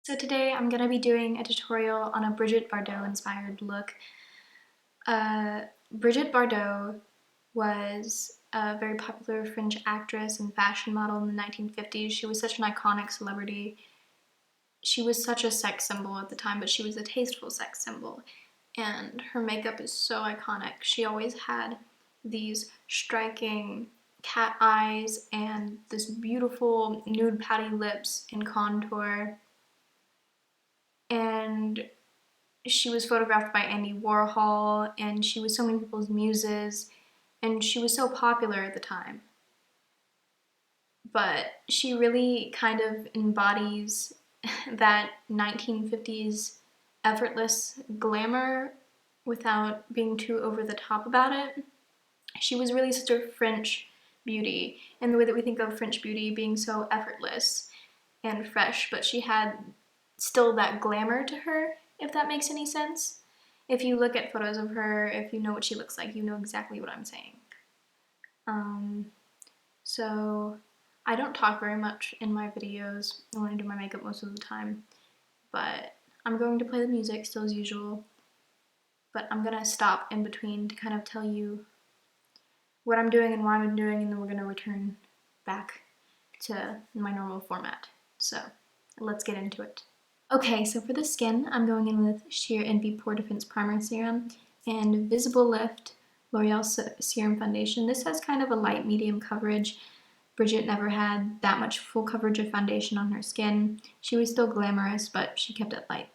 So today I'm going to be doing a tutorial on a Brigitte Bardot inspired look. Brigitte Bardot was a very popular French actress and fashion model in the 1950s. She was such an iconic celebrity. She was such a sex symbol at the time, but she was a tasteful sex symbol. And her makeup is so iconic. She always had these striking cat eyes and this beautiful nude patty lips in contour. And she was photographed by Andy Warhol, and she was so many people's muses, and she was so popular at the time. But she really kind of embodies that 1950s effortless glamour without being too over the top about it. She was really such a French beauty in the way that we think of French beauty being so effortless and fresh, but she had still that glamour to her, if that makes any sense. If you look at photos of her, if you know what she looks like, you know exactly what I'm saying. So I don't talk very much in my videos when I do my makeup most of the time, but I'm going to play the music still as usual, but I'm gonna stop in between to kind of tell you what I'm doing and why I'm doing, and then we're gonna return back to my normal format. So let's get into it. Okay, so for the skin, I'm going in with Sheer Envy Pore Defense Primer Serum and Visible Lift L'Oreal Serum Foundation. This has kind of a light medium coverage. Brigitte never had that much full coverage of foundation on her skin. She was still glamorous, but she kept it light.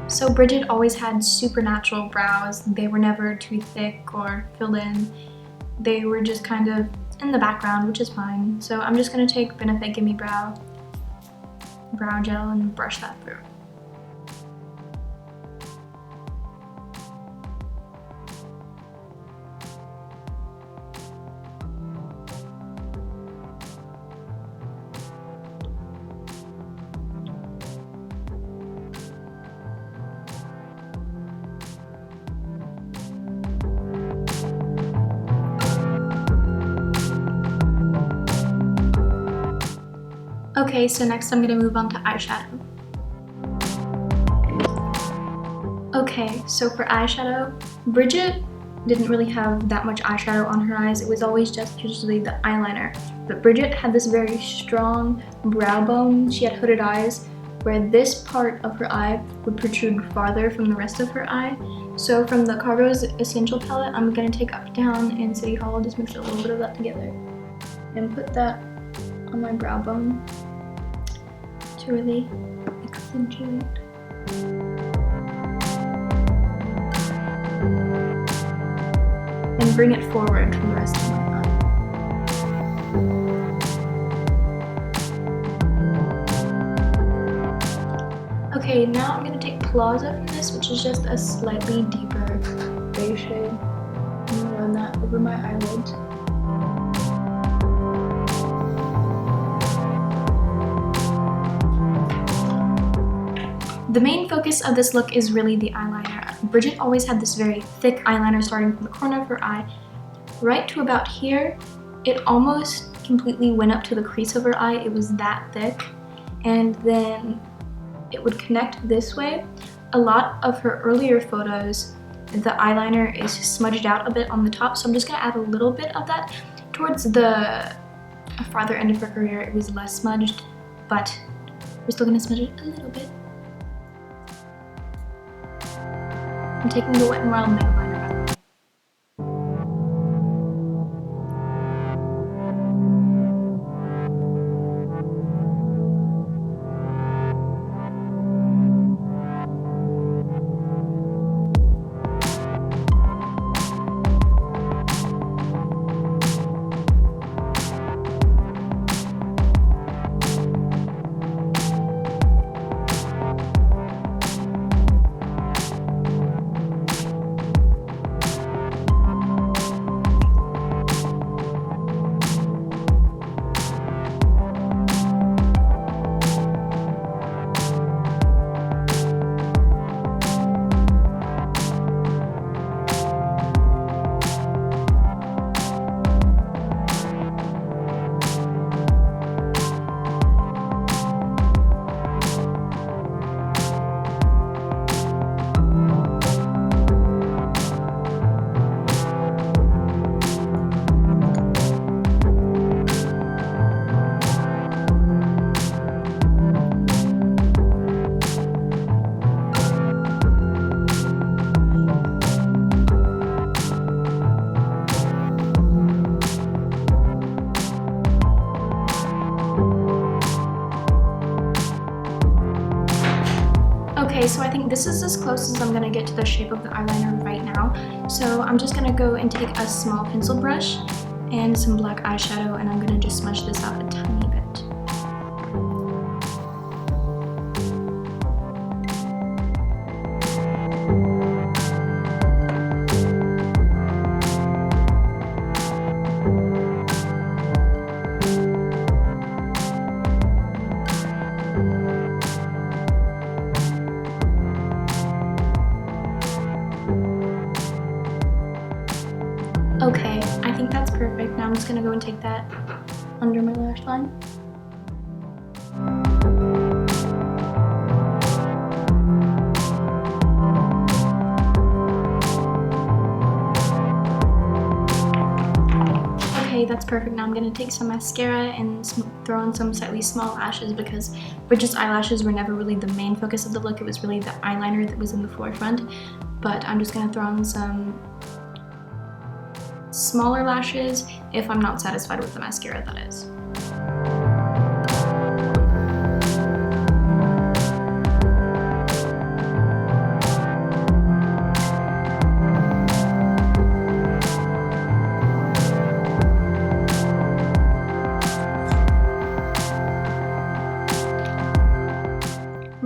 So Brigitte always had supernatural brows. They were never too thick or filled in. They were just kind of in the background, which is fine. So I'm just gonna take Benefit Gimme Brow gel and brush that through. Okay, so next I'm gonna move on to eyeshadow. Okay, so for eyeshadow, Brigitte didn't really have that much eyeshadow on her eyes. It was always just usually the eyeliner. But Brigitte had this very strong brow bone. She had hooded eyes where this part of her eye would protrude farther from the rest of her eye. So from the Cargo's Essential Palette, I'm gonna take Up, Down, and City Hall, just mix a little bit of that together and put that on my brow bone to really accentuate. And bring it forward from the rest of my eye. Okay, now I'm going to take Plaza from this, which is just a slightly deeper gray shade. I'm going to run that over my eyelids. The main focus of this look is really the eyeliner. Brigitte always had this very thick eyeliner starting from the corner of her eye right to about here. It almost completely went up to the crease of her eye. It was that thick. And then it would connect this way. A lot of her earlier photos, the eyeliner is smudged out a bit on the top, so I'm just gonna add a little bit of that. Towards the farther end of her career, it was less smudged, but we're still gonna smudge it a little bit. I'm taking the Wet n Wild makeup liner back. Okay, so I think this is as close as I'm gonna get to the shape of the eyeliner right now. So I'm just gonna go and take a small pencil brush and some black eyeshadow, and I'm gonna just smudge this out a tiny bit. Okay, I think that's perfect. Now I'm just gonna go and take that under my lash line. Okay, that's perfect. Now I'm gonna take some mascara and throw on some slightly small lashes because Bridget's eyelashes were never really the main focus of the look. It was really the eyeliner that was in the forefront. But I'm just gonna throw on some smaller lashes if I'm not satisfied with the mascara, that is.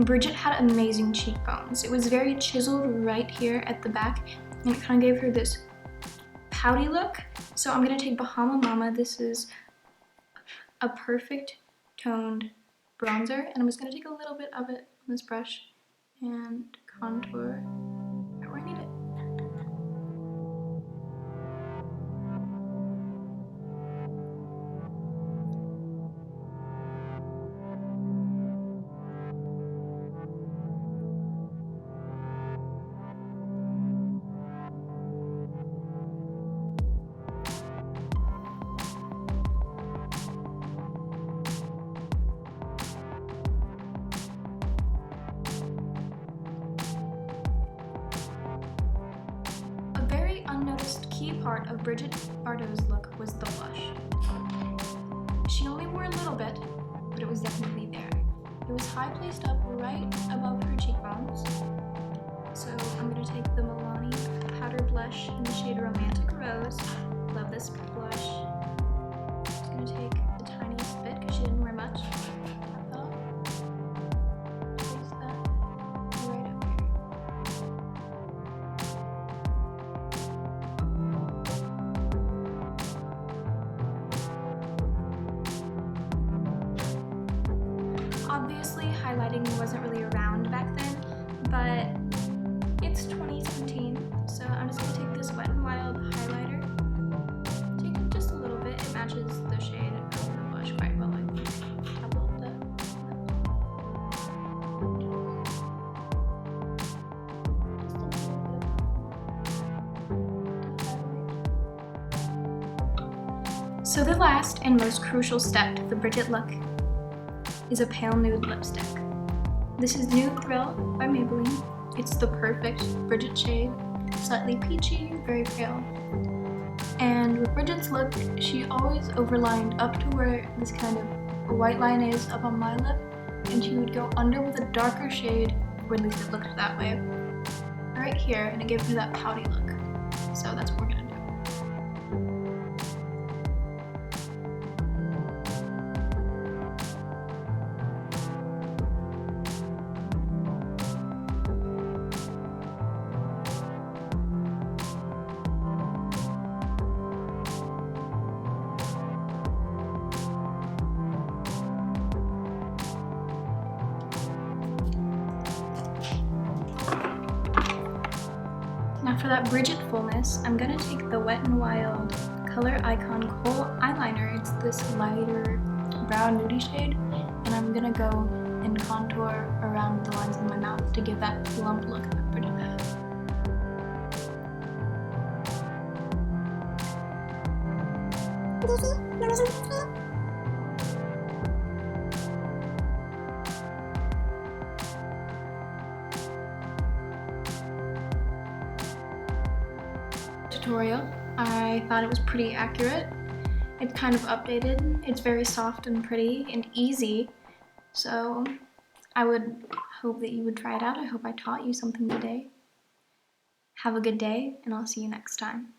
Brigitte had amazing cheekbones. It was very chiseled right here at the back, and it kind of gave her this pouty look. So I'm gonna take Bahama Mama. This is a perfect toned bronzer, and I'm just gonna take a little bit of it on this brush and contour right where I need it. Unnoticed key part of Brigitte Bardot's look was the blush. She only wore a little bit, but it was definitely there. It was high placed up right above her cheekbones. So I'm going to take the Milani powder blush in the shade Romantic Rose. Love this blush. I'm just going to take the tiniest bit because she didn't wear much. Place that right up here. Obviously, highlighting wasn't really around back then, but it's 2017, so I'm just going to take this Wet n Wild highlighter, take it just a little bit. It matches the shade of the blush quite well, I think. Just a little bit. So the last and most crucial step to the Brigitte look is a pale nude lipstick. This is Nude Thrill by Maybelline. It's the perfect Brigitte shade, slightly peachy, very pale. And with Brigitte's look, she always overlined up to where this kind of white line is up on my lip, and she would go under with a darker shade, or at least it looked that way, right here, and it gives me that pouty look. So that's what we're gonna do. Now for that Brigitte fullness, I'm gonna take the Wet n Wild Color Icon Kohl eyeliner. It's this lighter brown nudie shade, and I'm gonna go and contour around the lines of my mouth to give that plump look that Brigitte had. Tutorial. I thought it was pretty accurate. It's kind of updated. It's very soft and pretty and easy. So I would hope that you would try it out. I hope I taught you something today. Have a good day, and I'll see you next time.